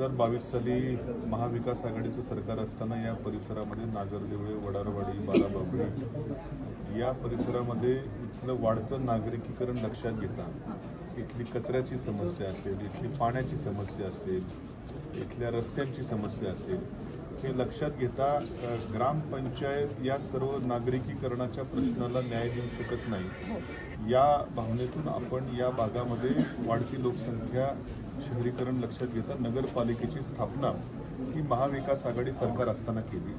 2022 साली महाविकास आघाडीचं सरकार असताना या परिसरामध्ये नागरदेवळे, वडारवाडी, बाराबापडी या परिसरामध्ये इथलं वाढतं नागरिकीकरण लक्षात घेता इथली कचऱ्याची समस्या असेल, इथली पाण्याची समस्या असेल, इथल्या रस्त्यांची समस्या असेल, हे लक्षात घेता ग्रामपंचायत या सर्व नागरिकीकरणाच्या प्रश्नाला न्याय देऊ शकत नाही या भावनेतून आपण या भागामध्ये वाढती लोकसंख्या, शहरीकरण लक्षात घेता नगरपालिकेची स्थापना ही महाविकास आघाडी सरकार असताना केली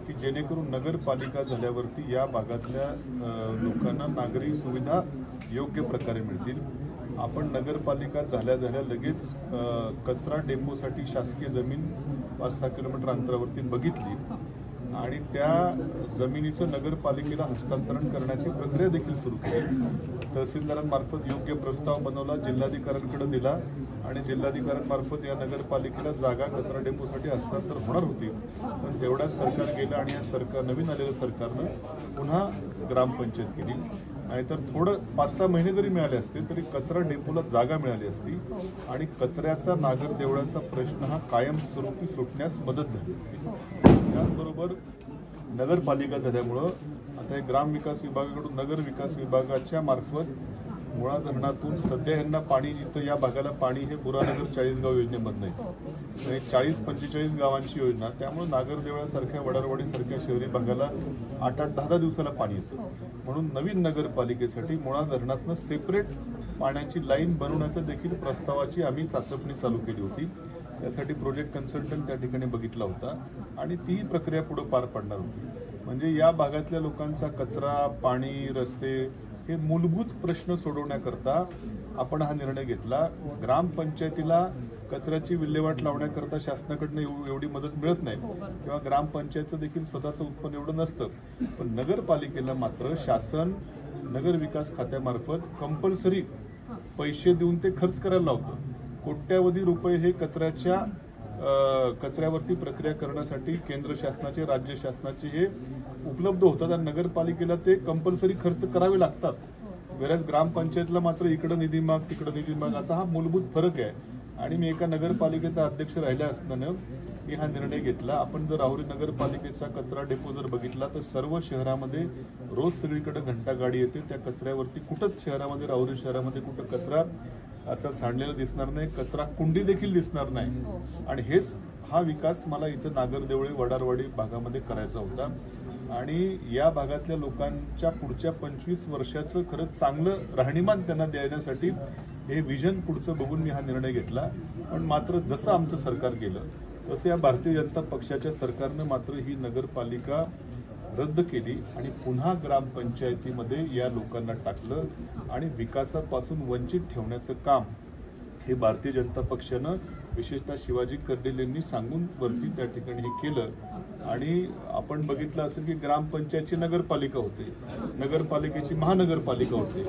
की जेणेकरून नगरपालिका झाल्यावरती या भागातल्या लोकांना नागरी सुविधा योग्य प्रकारे मिळतील। आपण नगरपालिका झाल्या लगेच कचरा डेपोसाठी शासकीय जमीन 5-6 किलोमीटर अंतरावरती बघितली आणि त्या जमिनीचं नगरपालिकेला हस्तांतरण करण्याची प्रक्रिया देखील सुरू केली। तहसीलदारांमार्फत योग्य प्रस्ताव बनवला, जिल्हाधिकाऱ्यांकडे दिला आणि जिल्हाधिकाऱ्यांमार्फत या नगरपालिकेला जागा कचरा डेपोसाठी हस्तांतर होणार होती, पण तेवढ्याच सरकार गेलं आणि या नवीन आलेल्या सरकारनं पुन्हा ग्रामपंचायत केली। नाहीतर थोडं 5-6 महिने जरी मिळाले असते तरी कचरा डेपोला जागा मिळाली असती आणि कचऱ्याचा नागरदेवळांचा प्रश्न हा कायमस्वरूपी सुटण्यास मदत झाली असती। त्याचबरोबर नगरपालिका झाल्यामुळं आता हे ग्रामविकास विभागाकडून नगर विकास विभागाच्या मार्फत मुळा धरणातून सध्या यांना पाणी इथं या भागाला पाणी हे बुरानगर 40 गाव योजनेमधनं आहे, 40-45 गावांची योजना, त्यामुळे नागरदेवळासारख्या, वडारवाडीसारख्या शहरी भागाला 8-10 दिवसाला पाणी येतं। म्हणून नवीन नगरपालिकेसाठी मुळा धरणातनं सेपरेट पाण्याची लाईन बनवण्याचं देखील प्रस्तावाची आम्ही चाचपणी चालू केली होती। त्यासाठी प्रोजेक्ट कन्सल्टंट त्या ठिकाणी बघितला होता आणि तीही प्रक्रिया पुढे पार पडणार होती। म्हणजे या भागातल्या लोकांचा कचरा, पाणी, रस्ते हे मूलभूत प्रश्न सोडवण्याकरता आपण हा निर्णय घेतला। ग्रामपंचायतीला कचऱ्याची विल्हेवाट लावण्याकरता शासनाकडनं एवढी मदत मिळत नाही किंवा ग्रामपंचायतचं देखील स्वतःचं उत्पन्न एवढं नसतं, पण नगरपालिकेला मात्र शासन नगर विकास खात्यामार्फत कंपल्सरी पैसे देऊन ते खर्च करायला लावतं। कोट्यावधी रुपये हे कचऱ्यावरती प्रक्रिया करण्यासाठी केंद्र शासनाचे, राज्य शासनाचे हे उपलब्ध होतात आणि नगरपालिकेला ते कंपल्सरी खर्च करावे लागतात। वेळेस ग्रामपंचायतला मात्र इकडं निधी माग, तिकडं निधी माग असा हा मूलभूत फरक आहे। आणि मी एका नगरपालिकेचा अध्यक्ष राहिल्या असताना मी हा निर्णय घेतला। आपण जर राहुरी नगरपालिकेचा कचरा डेपो जर बघितला तर सर्व शहरामध्ये रोज सगळीकडे घंटा गाडी येते, त्या कचऱ्यावरती कुठंच शहरामध्ये, राहुरी शहरामध्ये कुठं कचरा असा सांडलेला दिसणार नाही, कचरा कुंडी देखील दिसणार नाही। आणि हा विकास मला इथं नागरदेवळे, वडारवाडी भागामध्ये करायचा होता आणि या भागातल्या लोकांच्या पुढच्या 25 वर्षाचं खरंच चांगलं राहणीमान त्यांना देण्यासाठी हे विजन पुढचं बघून मी हा निर्णय घेतला। पण मात्र जसं आमचं सरकार गेलं तसं या भारतीय जनता पक्षाच्या सरकारनं मात्र ही नगरपालिका रद्द केली आणि पुन्हा ग्रामपंचायतीमध्ये या लोकांना टाकलं आणि विकासापासून वंचित ठेवण्याचं काम हे भारतीय जनता पक्षानं विशेषतः शिवाजी कर्डिल यांनी सांगून वरती त्या ठिकाणी हे केलं। आणि आपण बघितलं असेल की ग्रामपंचायतची नगरपालिका होते, नगरपालिकेची महानगरपालिका होते,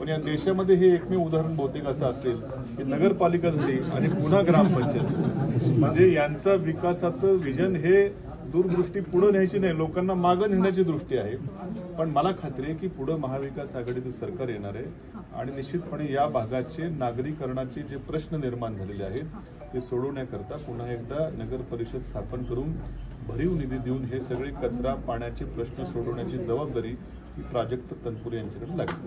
पण या देशामध्ये हे एकमेव उदाहरण बहुतेक असं असेल की नगरपालिका झाली आणि पुन्हा ग्रामपंचायत। म्हणजे यांचं विकासाचं विजन हे दूरदृष्टी पुढे न्यायची नाही, लोकांना मागं नेण्याची दृष्टी आहे। पण मला खात्री आहे की पुढे महाविकास आघाडीचं सरकार येणार आहे आणि निश्चितपणे या भागाचे नागरीकरणाचे जे प्रश्न निर्माण झालेले आहेत ते सोडवण्याकरता पुन्हा एकदा नगर परिषद स्थापन करून भरीव निधी देऊन हे सगळे कचरा, पाण्याचे प्रश्न सोडवण्याची जबाबदारी ही प्राजक्त तनपुरे यांच्याकडे लागली।